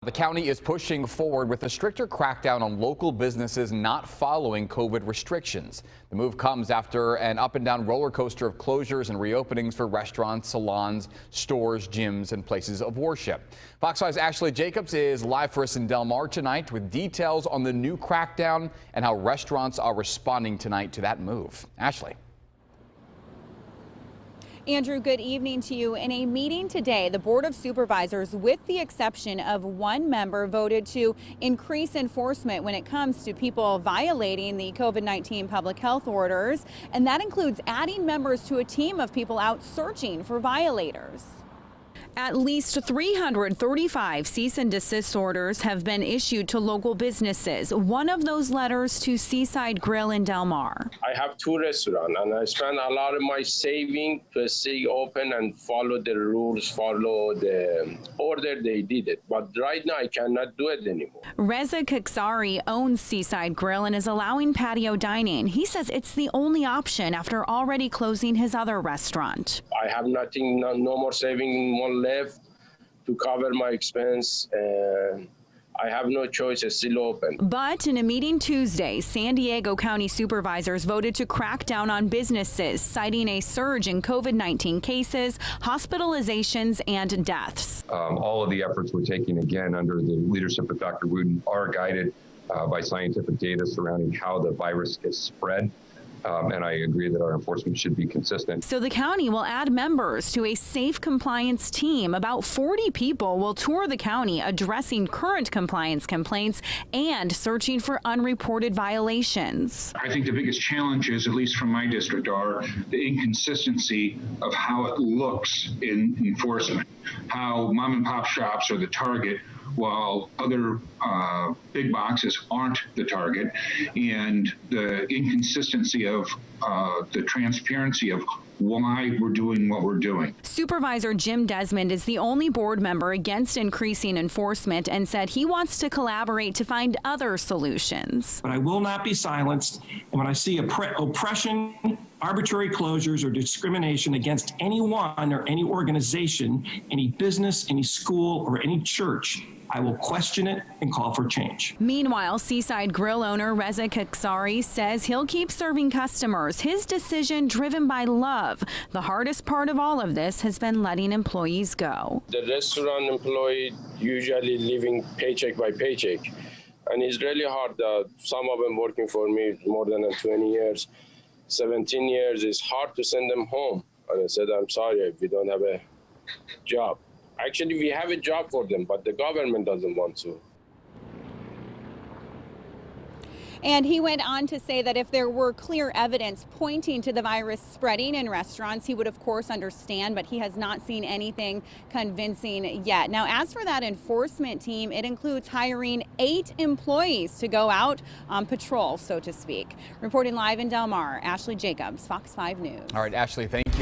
The county is pushing forward with a stricter crackdown on local businesses not following COVID restrictions. The move comes after an up and down roller coaster of closures and reopenings for restaurants, salons, stores, gyms, and places of worship. Fox 5's Ashley Jacobs is live for us in Del Mar tonight with details on the new crackdown and how restaurants are responding tonight to that move. Ashley. Andrew, good evening to you. In a meeting today, the Board of Supervisors, with the exception of one member, voted to increase enforcement when it comes to people violating the COVID-19 public health orders, and that includes adding members to a team of people out searching for violators. At least 335 cease and desist orders have been issued to local businesses. One of those letters to Seaside Grill in Del Mar. I have two restaurants and I spend a lot of my saving to stay open and follow the rules, follow the order they did it. But right now I cannot do it anymore. Reza Kaksari owns Seaside Grill and is allowing patio dining. He says it's the only option after already closing his other restaurant. I have nothing, no more saving, one left to cover my expense, and I have no choice. It's still open. But in a meeting Tuesday, San Diego County supervisors voted to crack down on businesses, citing a surge in COVID-19 cases, hospitalizations, and deaths. All of the efforts we're taking, again, under the leadership of Dr. Wooten, are guided by scientific data surrounding how the virus is spread. And I agree that our enforcement should be consistent. So the county will add members to a safe compliance team. About 40 people will tour the county addressing current compliance complaints and searching for unreported violations. I think the biggest challenges, at least from my district, are the inconsistency of how it looks in enforcement, how mom and pop shops are the target while other big boxes aren't the target, and the inconsistency of the transparency of why we're doing what we're doing. Supervisor Jim Desmond is the only board member against increasing enforcement and said he wants to collaborate to find other solutions. But I will not be silenced, and when I see oppression, arbitrary closures, or discrimination against anyone or any organization, any business, any school, or any church, I will question it and call for change. Meanwhile, Seaside Grill owner Reza Kaksari says he'll keep serving customers. His decision driven by love. The hardest part of all of this has been letting employees go. The restaurant employee usually living paycheck by paycheck, and it's really hard. Some of them working for me more than 20 years, 17 years. It's hard to send them home. And I said, I'm sorry if we don't have a job. Actually, we have a job for them, but the government doesn't want to. And he went on to say that if there were clear evidence pointing to the virus spreading in restaurants, he would, of course, understand, but he has not seen anything convincing yet. Now, as for that enforcement team, it includes hiring 8 employees to go out on patrol, so to speak. Reporting live in Del Mar, Ashley Jacobs, Fox 5 News. All right, Ashley, thank you.